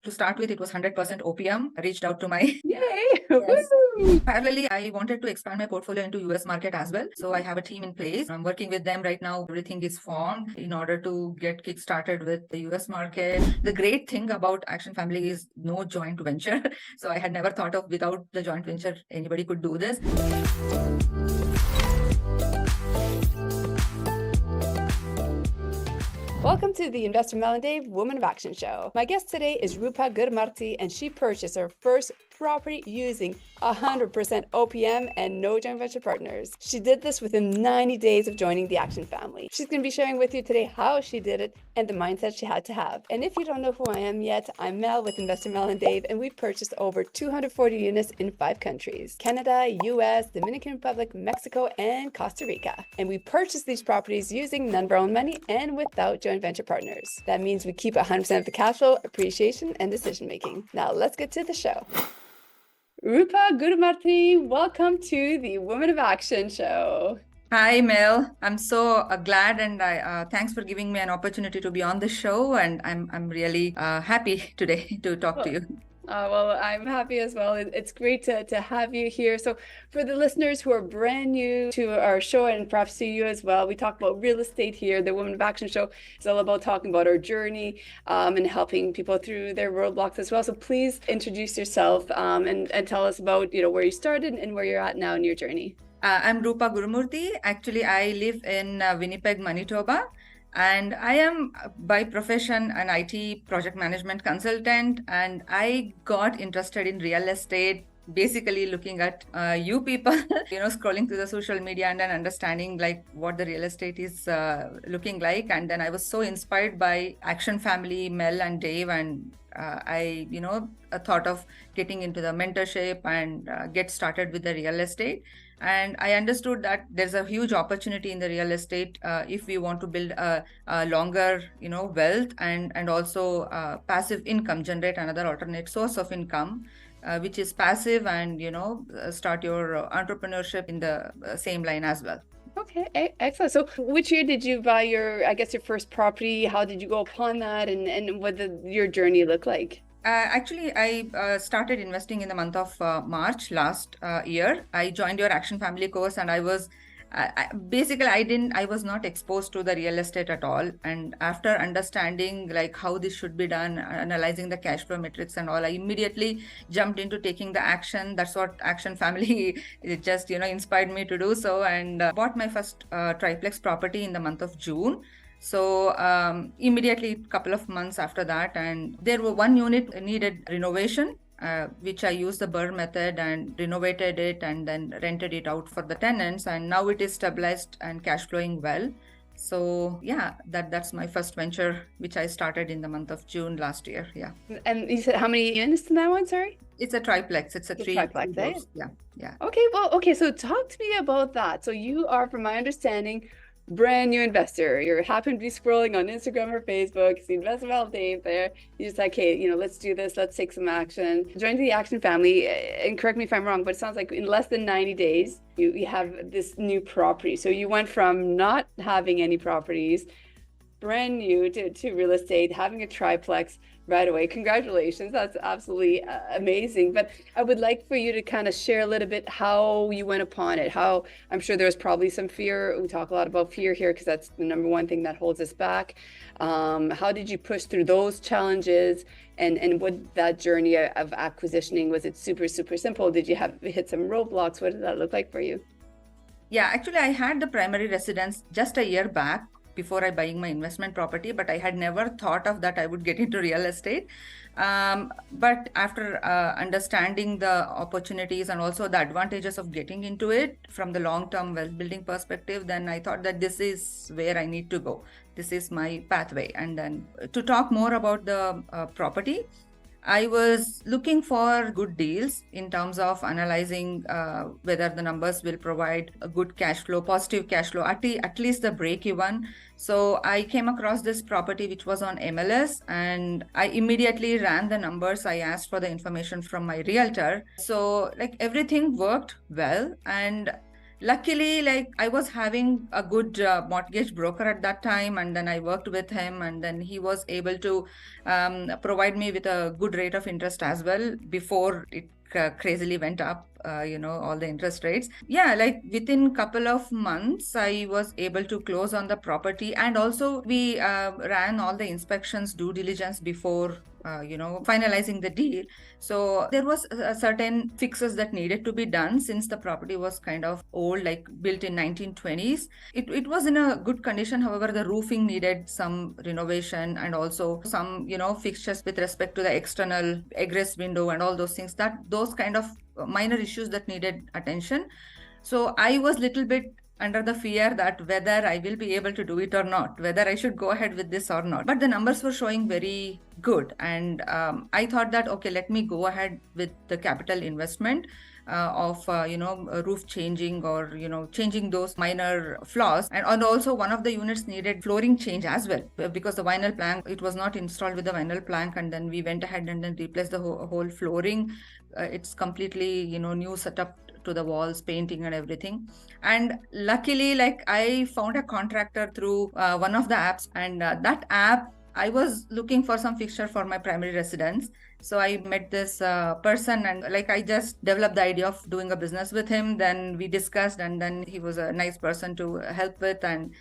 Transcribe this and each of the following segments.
To start with, it was 100% OPM. I reached out to my Yay! Yes. Woo! Parallelly, I wanted to expand my portfolio into US market as well. So I have a team in place. I'm working with them right now. Everything is formed in order to get kick-started with the US market. The great thing about Action Family is no joint venture. So I had never thought of without the joint venture, anybody could do this. Welcome to the Investor Mel and Dave Woman of Action Show. My guest today is Rupa Gurmarti, and she purchased her first property using 100% OPM and no joint venture partners. She did this within 90 days of joining the Action family. She's going to be sharing with you today how she did it and the mindset she had to have. And if you don't know who I am yet, I'm Mel with Investor Mel and Dave, and we've purchased over 240 units in 5 countries: Canada, US, Dominican Republic, Mexico, and Costa Rica. And we purchased these properties using none of our own money and without joint venture partners. That means we keep 100% of the cash flow, appreciation, and decision making. Now let's get to the show. Rupa Gurmarti, welcome to the Women of Action Show. Hi, Mel. I'm so glad, and thanks for giving me an opportunity to be on the show. And I'm really happy today to talk to you. Well, I'm happy as well. It's great to have you here. So for the listeners who are brand new to our show, and perhaps to you as well, we talk about real estate here. The Women of Action Show is all about talking about our journey and helping people through their roadblocks as well. So please introduce yourself and tell us about where you started and where you're at now in your journey. I'm Roopa Gurumurthy. Actually, I live in Winnipeg, Manitoba. And I am by profession an IT project management consultant, and I got interested in real estate basically looking at you people, scrolling through the social media and then understanding like what the real estate is looking like. And then I was so inspired by Action Family, Mel and Dave, and I thought of getting into the mentorship and get started with the real estate. And I understood that there's a huge opportunity in the real estate if we want to build a longer, wealth and also passive income, generate another alternate source of income, which is passive, and start your entrepreneurship in the same line as well. Okay, excellent. So which year did you buy your first property? How did you go upon that, and what did your journey look like? Actually, I started investing in the month of March last year. I joined your Action Family course, and I was I was not exposed to the real estate at all. And after understanding like how this should be done, analyzing the cash flow metrics and all, I immediately jumped into taking the action. That's what Action Family it just inspired me to do so, and bought my first triplex property in the month of June. So immediately, a couple of months after that, and there were one unit needed renovation, which I used the BRRRR method and renovated it and then rented it out for the tenants. And now it is stabilized and cash flowing well. So yeah, that's my first venture, which I started in the month of June last year. Yeah. And you said how many units in that one? Sorry. It's a triplex. It's a triplex, eh? Yeah. Okay. So talk to me about that. So you are, from my understanding, brand new investor. You happen to be scrolling on Instagram or Facebook, see Investment Mel Dave there. You just like, hey, let's do this. Let's take some action. Join the Action Family. And correct me if I'm wrong, but it sounds like in less than 90 days, you have this new property. So you went from not having any properties, brand new to real estate, having a triplex right away. Congratulations. That's absolutely amazing. But I would like for you to kind of share a little bit how you went upon it. How I'm sure there's probably some fear. We talk a lot about fear here because that's the number one thing that holds us back. How did you push through those challenges? And what that journey of acquisitioning, was it super, super simple? Did you hit some roadblocks? What did that look like for you? Yeah, actually, I had the primary residence just a year back before I buying my investment property, but I had never thought of that I would get into real estate. But after understanding the opportunities and also the advantages of getting into it from the long-term wealth building perspective, then I thought that this is where I need to go. This is my pathway. And then to talk more about the property, I was looking for good deals in terms of analyzing whether the numbers will provide a good cash flow, positive cash flow, at least the break even. So I came across this property which was on MLS, and I immediately ran the numbers. I asked for the information from my realtor. So like everything worked well, and luckily, like I was having a good mortgage broker at that time, and then I worked with him, and then he was able to provide me with a good rate of interest as well before it crazily went up, all the interest rates. Yeah, like within couple of months, I was able to close on the property, and also we ran all the inspections, due diligence before finalizing the deal. So there was a certain fixes that needed to be done since the property was kind of old, like built in 1920s. It was in a good condition. However, the roofing needed some renovation, and also some, fixtures with respect to the external egress window and all those things, that those kind of minor issues that needed attention. So I was little bit under the fear that whether I will be able to do it or not, whether I should go ahead with this or not. But the numbers were showing very good. And I thought that, okay, let me go ahead with the capital investment of, roof changing, or, changing those minor flaws. And also one of the units needed flooring change as well, because the vinyl plank, it was not installed with the vinyl plank. And then we went ahead and then replaced the whole flooring. It's completely, new setup to the walls, painting and everything. And luckily, like I found a contractor through one of the apps, and that app, I was looking for some fixture for my primary residence. So I met this person, and like I just developed the idea of doing a business with him. Then we discussed, and then he was a nice person to help with. And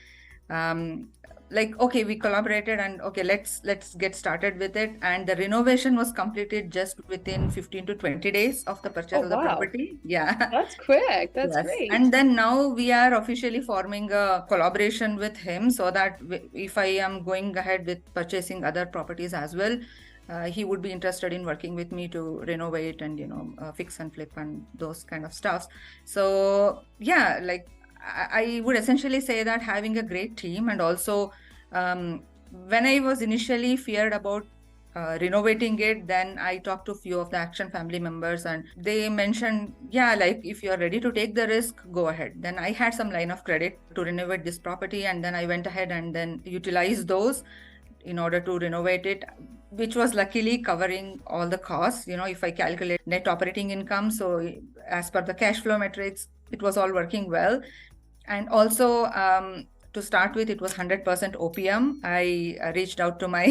like, okay, we collaborated, and okay, let's get started with it. And the renovation was completed just within 15 to 20 days of the purchase of the property. Yeah, that's quick. That's great. And then now we are officially forming a collaboration with him, so that if I am going ahead with purchasing other properties as well, he would be interested in working with me to renovate and fix and flip and those kind of stuff. So yeah, like I would essentially say that having a great team, and also when I was initially feared about renovating it, then I talked to a few of the Action family members, and they mentioned, yeah, like if you're ready to take the risk, go ahead. Then I had some line of credit to renovate this property, and then I went ahead and then utilized those in order to renovate it, which was luckily covering all the costs. If I calculate net operating income, so as per the cash flow metrics, it was all working well. And also, to start with, it was 100% OPM. I reached out to my...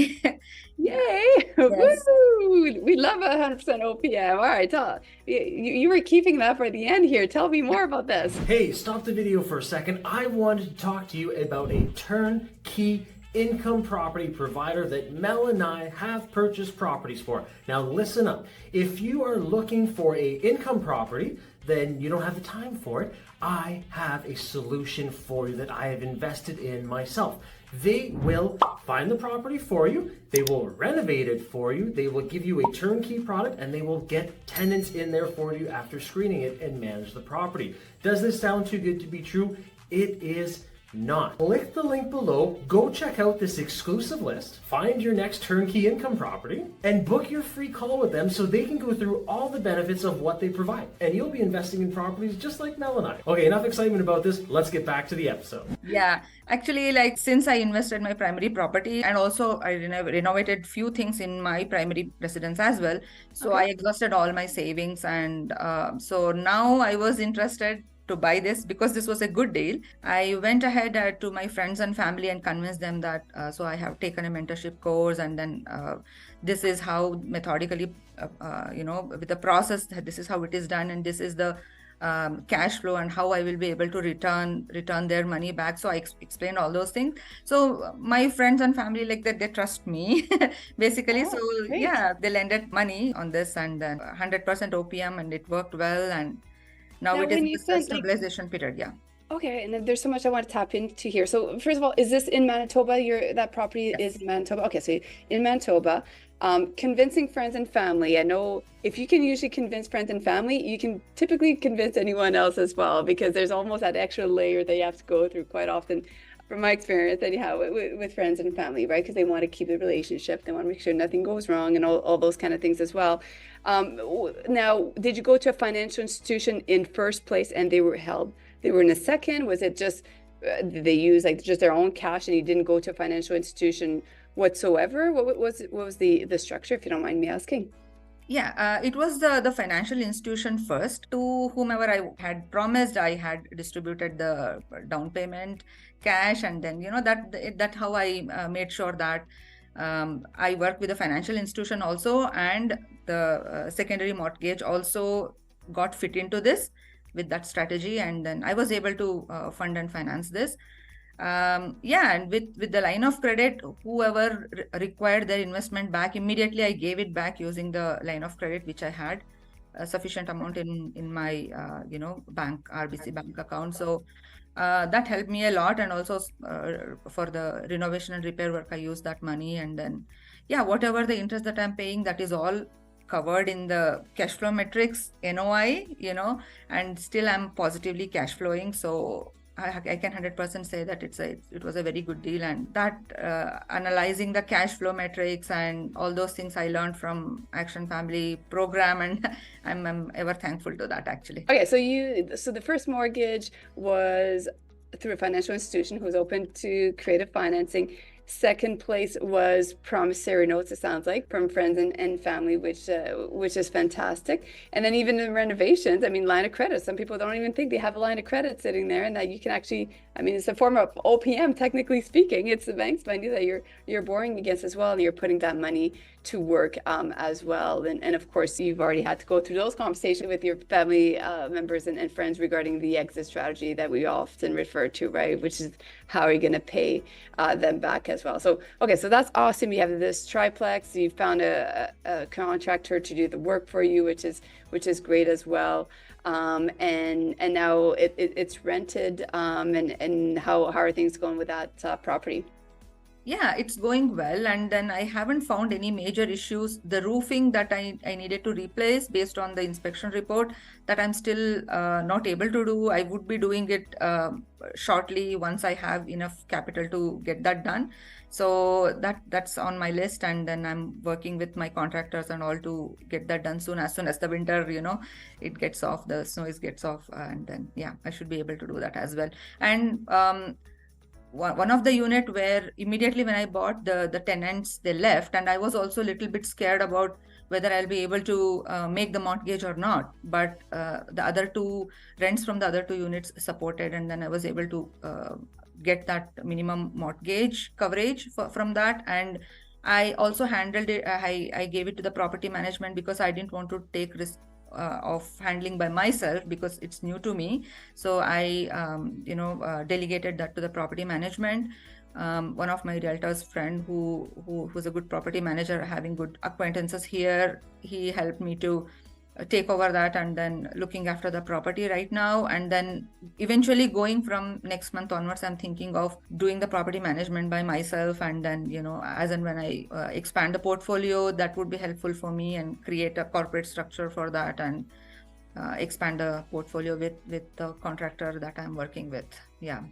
Yay! Yes. Woo! We love 100% OPM. All right, you were keeping that for the end here. Tell me more about this. Hey, stop the video for a second. I wanted to talk to you about a turnkey income property provider that Mel and I have purchased properties for. Now listen up. If you are looking for a income property, then you don't have the time for it, I have a solution for you that I have invested in myself. They will find the property for you, they will renovate it for you, they will give you a turnkey product, and they will get tenants in there for you after screening it and manage the property. Does this sound too good to be true? It is not. Click the link below, go check out this exclusive list, find your next turnkey income property, and book your free call with them so they can go through all the benefits of what they provide. And you'll be investing in properties just like Mel and I. Okay, enough excitement about this. Let's get back to the episode. Yeah, actually, like since I invested in my primary property, and also I renovated few things in my primary residence as well. So I exhausted all my savings, and so now I was interested to buy this because this was a good deal. I went ahead to my friends and family and convinced them that so I have taken a mentorship course, and then this is how methodically with the process, this is how it is done, and this is the cash flow and how I will be able to return their money back. So I explained all those things. So my friends and family, like that, they trust me basically. So great. Yeah, they lended money on this, and then 100% OPM, and it worked well. And now it is the stabilization period. Yeah. Okay, and then there's so much I want to tap into here. So first of all, is this in Manitoba? That property is in Manitoba. Okay, so in Manitoba, convincing friends and family. I know if you can usually convince friends and family, you can typically convince anyone else as well, because there's almost that extra layer that you have to go through quite often, from my experience, that you have with friends and family, right? Because they want to keep the relationship, they want to make sure nothing goes wrong, and all those kind of things as well. Now, did you go to a financial institution in first place and they were in a second? Was it just they use like just their own cash and you didn't go to a financial institution whatsoever? What was the structure, if you don't mind me asking? Yeah, it was the financial institution first. To whomever I had promised, I had distributed the down payment cash, and then that how I made sure that I work with the financial institution also, and the secondary mortgage also got fit into this with that strategy, and then I was able to fund and finance this. Yeah, and with the line of credit, whoever required their investment back, immediately I gave it back using the line of credit which I had a sufficient amount in my bank, RBC bank account. So that helped me a lot, and also for the renovation and repair work I used that money. And then yeah, whatever the interest that I'm paying, that is all covered in the cash flow metrics, NOI, and still I'm positively cash flowing. So I can 100% say that it was a very good deal, and that analyzing the cash flow metrics and all those things I learned from Action Family program, and I'm ever thankful to that, actually. Okay, so the first mortgage was through a financial institution who was open to creative financing. Second place was promissory notes, it sounds like, from friends and family, which is fantastic. And then even in renovations, I mean, line of credit. Some people don't even think they have a line of credit sitting there, and that you can actually, I mean, it's a form of OPM, technically speaking. It's the bank's money that you're borrowing against as well, and you're putting that money to work as well. And of course, you've already had to go through those conversations with your family members and friends regarding the exit strategy that we often refer to, right? Which is how are you going to pay them back as well. So, okay, so that's awesome. You have this triplex. You found a contractor to do the work for you, which is great as well. And now it's rented. And how are things going with that property? Yeah, it's going well, and then I haven't found any major issues. The roofing that I needed to replace based on the inspection report, that I'm still not able to do. I would be doing it shortly once I have enough capital to get that done. So that's on my list, and then I'm working with my contractors and all to get that done soon as the winter, it gets off, the snow gets off, and then yeah, I should be able to do that as well. And one of the unit where immediately when I bought, the tenants, they left, and I was also a little bit scared about whether I'll be able to make the mortgage or not. But the other two rents from the other two units supported, and then I was able to get that minimum mortgage coverage from that. And I also handled it. I gave it to the property management because I didn't want to take risk of handling by myself, because it's new to me. So I delegated that to the property management. One of my realtor's friend who's a good property manager, having good acquaintances here, he helped me to take over that, and then looking after the property right now. And then eventually going from next month onwards, I'm thinking of doing the property management by myself, and then as and when I expand the portfolio, that would be helpful for me, and create a corporate structure for that, and expand the portfolio with the contractor that I'm working with. Yeah.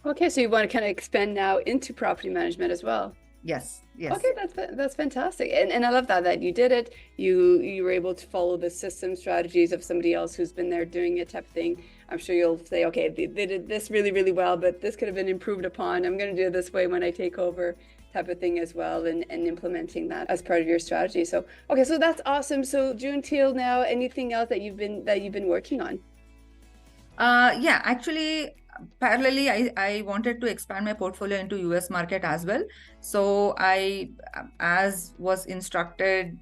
Okay, so you want to kind of expand now into property management as well. Yes. Okay, that's fantastic, and I love that you did it. You were able to follow the system strategies of somebody else who's been there doing it, type of thing. I'm sure you'll say, okay, they did this really, really well, but this could have been improved upon. I'm going to do it this way when I take over, type of thing as well, and implementing that as part of your strategy. So okay, so that's awesome. So June till now, anything else that you've been working on? Yeah, actually, parallelly, I wanted to expand my portfolio into US market as well. So I, as was instructed,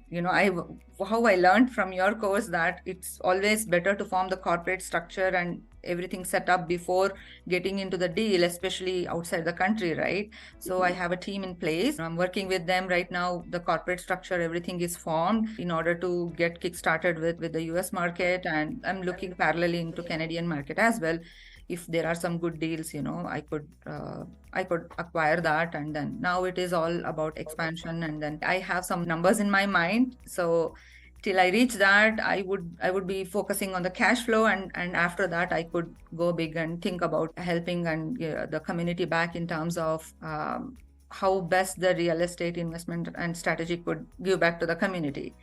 how I learned from your course, that it's always better to form the corporate structure and everything set up before getting into the deal, especially outside the country, right? So I have a team in place. I'm working with them right now. The corporate structure, everything is formed in order to get kickstarted with the US market, and I'm looking parallelly into Canadian market as well. If there are some good deals, I could acquire that. And then now it is all about expansion, and then I have some numbers in my mind. So till I reach that, I would be focusing on the cash flow, and after that I could go big and think about helping and the community back in terms of how best the real estate investment and strategy could give back to the community.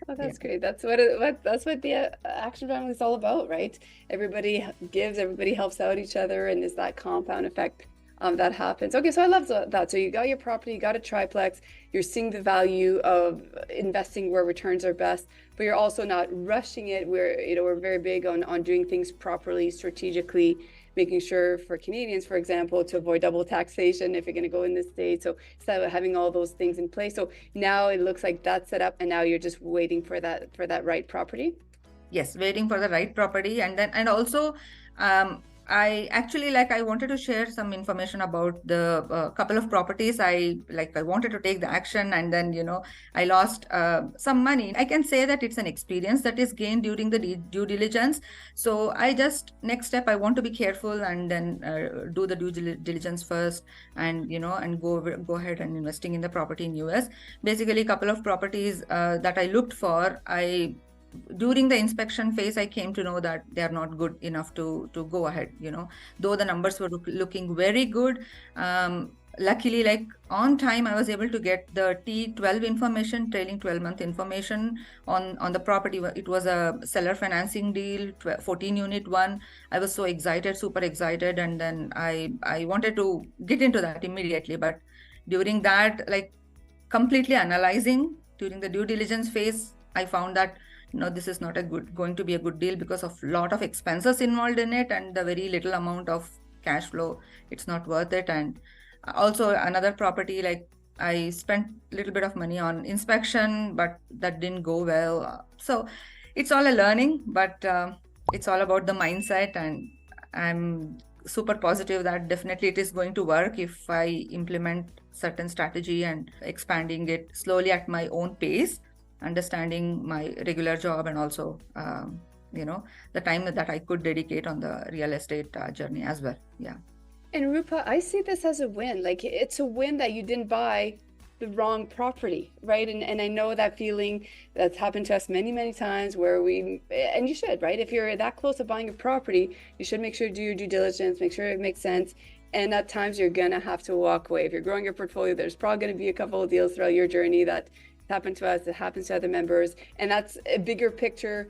Oh, that's great. That's what the Action Family is all about, right? Everybody gives, everybody helps out each other, and there's that compound effect that happens. Okay, so I love that. So you got your property, you got a triplex, you're seeing the value of investing where returns are best, but you're also not rushing it. We're very big on doing things properly, strategically, making sure for Canadians, for example, to avoid double taxation if you're going to go in the States. So having all those things in place. So now it looks like that's set up, and now you're just waiting for that right property. Yes, waiting for the right property. And also, I actually I wanted to share some information about the couple of properties. I wanted to take the action, and then I lost some money. I can say that it's an experience that is gained during the due diligence. So next step, I want to be careful and then do the due diligence first, and and go ahead and investing in the property in US. Basically, a couple of properties that I looked for, during the inspection phase, I came to know that they are not good enough to go ahead, though the numbers were looking very good. Luckily, on time, I was able to get the T12 information, trailing 12-month information on the property. It was a seller financing deal, 14 unit one. I was so excited, super excited. And then I wanted to get into that immediately. But during that, completely analyzing during the due diligence phase, I found that this is not going to be a good deal because of a lot of expenses involved in it and the very little amount of cash flow. It's not worth it. And also another property, I spent a little bit of money on inspection, but that didn't go well. So it's all a learning, but it's all about the mindset. And I'm super positive that definitely it is going to work if I implement certain strategy and expanding it slowly at my own pace, understanding my regular job, and also the time that I could dedicate on the real estate journey as well. Yeah. And Rupa, I see this as a win. It's a win that you didn't buy the wrong property, right? And I know that feeling. That's happened to us many, many times where and you should, right? If you're that close to buying a property, you should make sure to do your due diligence, make sure it makes sense. And at times you're gonna have to walk away. If you're growing your portfolio, there's probably gonna be a couple of deals throughout your journey that happened to us, it happens to other members, and that's a bigger picture.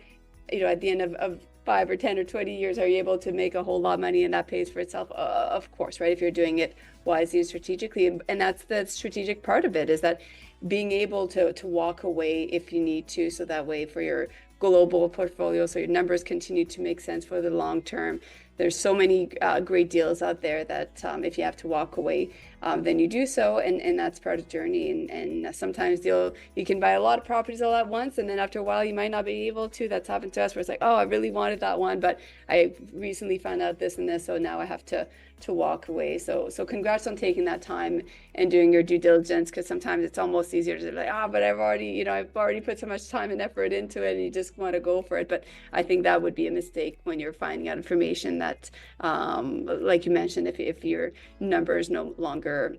At the end of 5 or 10 or 20 years, are you able to make a whole lot of money, and that pays for itself? Of course, right? If you're doing it wisely and strategically, and that's the strategic part of it, is that being able to walk away if you need to, so that way for your global portfolio, so your numbers continue to make sense for the long term. There's so many great deals out there that if you have to walk away, then you do so, and that's part of the journey. And sometimes you can buy a lot of properties all at once, and then after a while you might not be able to. That's happened to us, where it's like, oh, I really wanted that one, but I recently found out this and this, so now I have to walk away. So congrats on taking that time and doing your due diligence, because sometimes it's almost easier to be like, but I've already put so much time and effort into it, and you just want to go for it. But I think that would be a mistake when you're finding out information that, like you mentioned, if your numbers no longer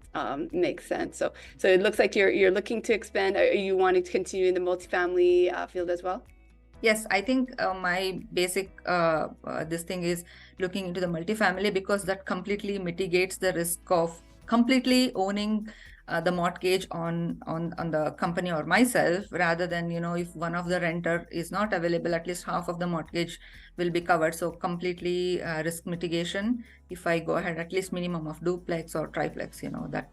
make sense. So it looks like you're looking to expand. Are you wanting to continue in the multifamily field as well? Yes, I think my basic this thing is looking into the multifamily, because that completely mitigates the risk of completely owning the mortgage on the company or myself, rather than if one of the renter is not available, at least half of the mortgage will be covered. So completely risk mitigation if I go ahead, at least minimum of duplex or triplex.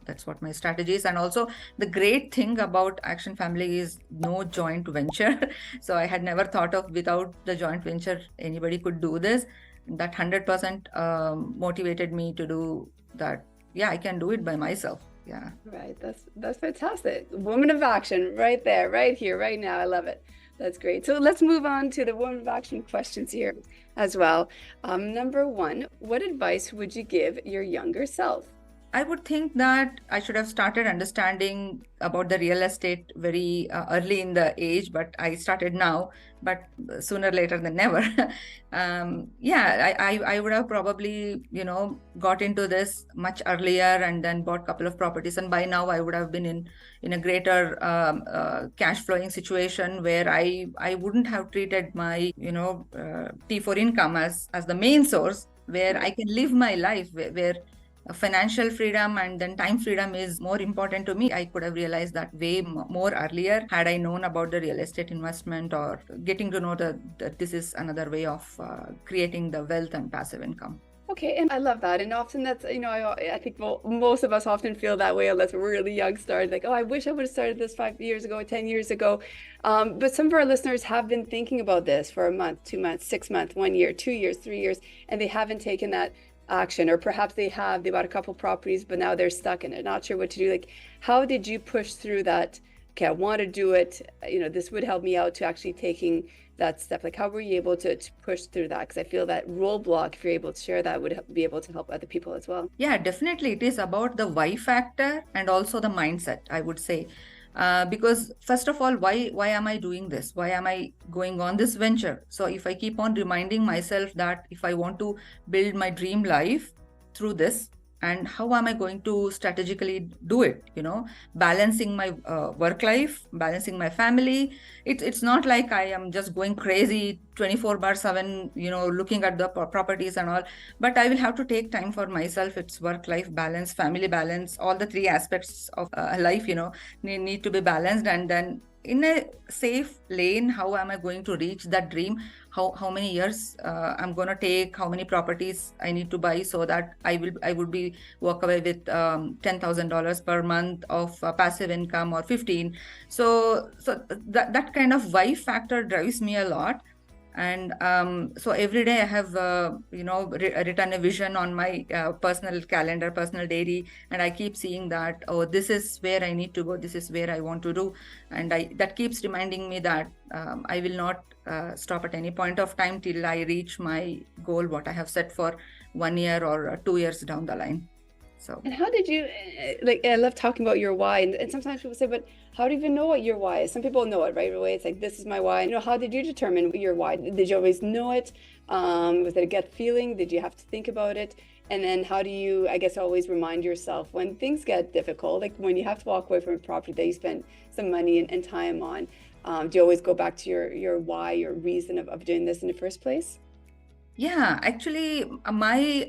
That's what my strategy is. And also the great thing about Action Family is no joint venture. So I had never thought of, without the joint venture anybody could do this. That 100% motivated me to do that. Yeah, I can do it by myself. Yeah. Right. That's fantastic. Woman of action right there, right here, right now. I love it. That's great. So let's move on to the woman of action questions here as well. Number 1, what advice would you give your younger self? I would think that I should have started understanding about the real estate very early in the age, but I started now, but sooner later than never. I would have probably, got into this much earlier and then bought a couple of properties. And by now I would have been in a greater cash flowing situation where I wouldn't have treated my, T4 income as the main source, where I can live my life, where financial freedom and then time freedom is more important to me. I could have realized that way more earlier had I known about the real estate investment, or getting to know that this is another way of creating the wealth and passive income. Okay, and I love that. And often that's, I think most of us often feel that way unless we're really young started, like, oh, I wish I would have started this 5 years ago, 10 years ago. But some of our listeners have been thinking about this for a month, 2 months, 6 months, 1 year, 2 years, 3 years, and they haven't taken that action. Or perhaps they bought a couple properties, but now they're stuck in it, not sure what to do. Like, how did you push through that? Okay, I want to do it. This would help me out to actually taking that step. Like, how were you able to push through that? Because I feel that roadblock, if you're able to share that, would be able to help other people as well. Yeah, definitely. It is about the why factor and also the mindset, I would say. Because first of all, why am I doing this? Why am I going on this venture? So if I keep on reminding myself that if I want to build my dream life through this, and how am I going to strategically do it? Balancing my work life, balancing my family. It's not like I am just going crazy 24/7, looking at the properties and all. But I will have to take time for myself. It's work-life balance, family balance, all the three aspects of life, need to be balanced. And then in a safe lane, how am I going to reach that dream? How many years I'm going to take, how many properties I need to buy so that I would be walk away with $10,000 per month of passive income, or 15. So that kind of why factor drives me a lot. And so every day I have written a vision on my personal calendar, personal diary, and I keep seeing that, oh, this is where I need to go, this is where I want to do. And that keeps reminding me that I will not stop at any point of time till I reach my goal, what I have set for 1 year or 2 years down the line. So, and how did you, I love talking about your why, and sometimes people say, but how do you even know what your why is? Some people know it right away. It's like, this is my why. How did you determine your why? Did you always know it? Was it a gut feeling? Did you have to think about it? And then how do you, I guess, always remind yourself when things get difficult, like when you have to walk away from a property that you spent some money and time on, do you always go back to your why, your reason of doing this in the first place? Yeah, actually, my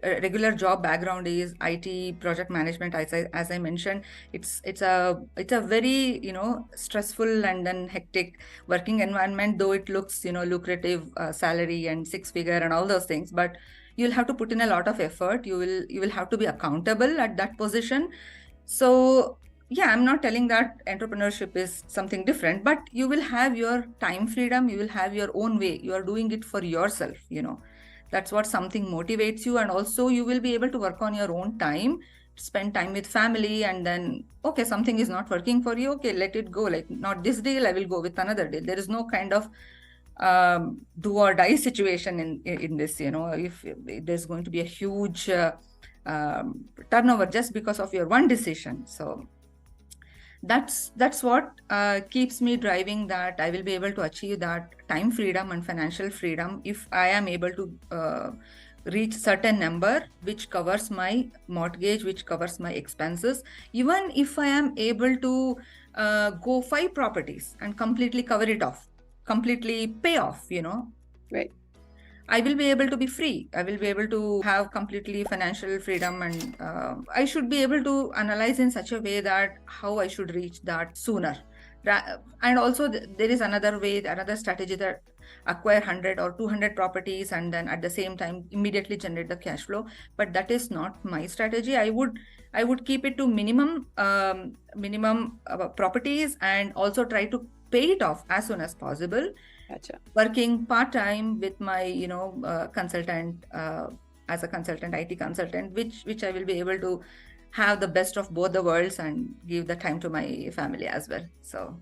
regular job background is IT project management. As I mentioned, it's a very stressful and then hectic working environment. Though it looks lucrative salary and 6-figure and all those things, but you'll have to put in a lot of effort. You will have to be accountable at that position. So yeah, I'm not telling that entrepreneurship is something different, but you will have your time freedom. You will have your own way. You are doing it for yourself. That's what something motivates you. And also you will be able to work on your own time, spend time with family, and then, okay, something is not working for you. Okay, let it go. Like, not this deal, I will go with another deal. There is no kind of do or die situation in this, if there's going to be a huge turnover just because of your one decision. So that's what keeps me driving, that I will be able to achieve that time freedom and financial freedom if I am able to reach certain number which covers my mortgage, which covers my expenses. Even if I am able to go 5 properties and completely cover it off, completely pay off, Right. I will be able to be free. I will be able to have completely financial freedom, and I should be able to analyze in such a way that how I should reach that sooner. And also there is another way, another strategy, that acquire 100 or 200 properties and then at the same time immediately generate the cash flow. But that is not my strategy. I would keep it to minimum properties, and also try to pay it off as soon as possible. Gotcha. Working part-time with my consultant, as a consultant, IT consultant, which I will be able to have the best of both the worlds and give the time to my family as well. So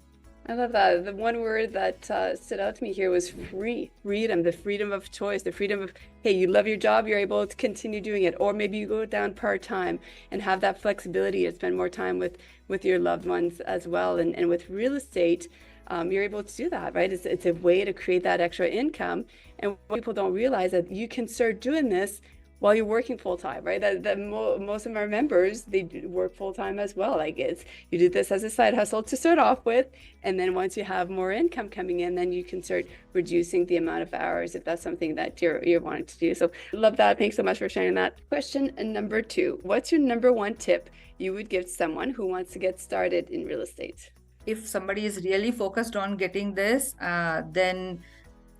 I love that. The one word that stood out to me here was freedom, the freedom of choice, the freedom of, hey, you love your job, you're able to continue doing it. Or maybe you go down part-time and have that flexibility to spend more time with your loved ones as well. And with real estate, you're able to do that, right? It's a way to create that extra income. And people don't realize that you can start doing this while you're working full-time, right? That most of our members, they work full-time as well. Like, you do this as a side hustle to start off with, and then once you have more income coming in, then you can start reducing the amount of hours if that's something that you're wanting to do. So love that. Thanks so much for sharing that. Question number 2, what's your number 1 tip you would give someone who wants to get started in real estate? If somebody is really focused on getting this, then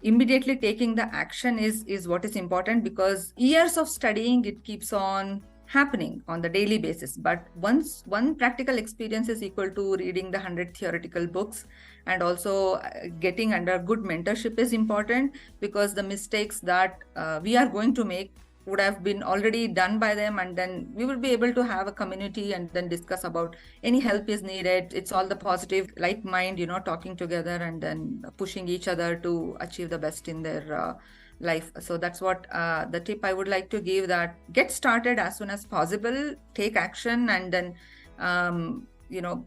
immediately taking the action is what is important, because years of studying, it keeps on happening on the daily basis. But once one practical experience is equal to reading the 100 theoretical books, and also getting under good mentorship is important, because the mistakes that we are going to make would have been already done by them, and then we will be able to have a community and then discuss about any help is needed. It's all the positive, like mind, talking together and then pushing each other to achieve the best in their life. So that's what the tip I would like to give, that get started as soon as possible, take action, and then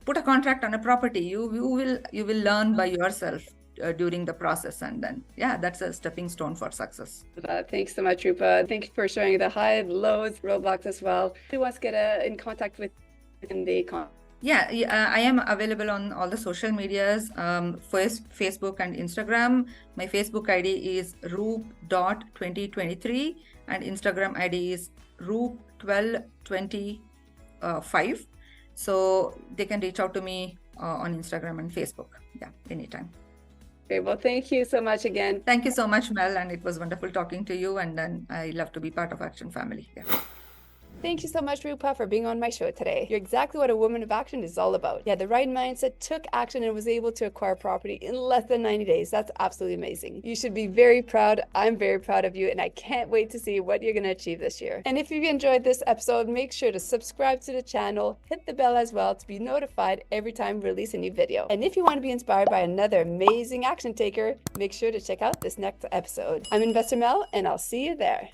put a contract on a property. You will learn by yourself during the process, and then that's a stepping stone for success. Thanks so much, Rupa. Thank you for sharing the highs, lows, roadblocks as well. Who wants to get in contact with in the I am available on all the social medias, Facebook and Instagram. My Facebook ID is roop.2023 and Instagram ID is roop1225. So they can reach out to me on Instagram and Facebook. Anytime. Okay, well, thank you so much again. Thank you so much, Mel, and it was wonderful talking to you, and then I love to be part of Action Family. Thank you so much, Rupa, for being on my show today. You're exactly what a woman of action is all about. You had the right mindset, took action, and was able to acquire property in less than 90 days. That's absolutely amazing. You should be very proud. I'm very proud of you, and I can't wait to see what you're going to achieve this year. And if you've enjoyed this episode, make sure to subscribe to the channel, hit the bell as well to be notified every time we release a new video. And if you want to be inspired by another amazing action taker, make sure to check out this next episode. I'm Investor Mel, and I'll see you there.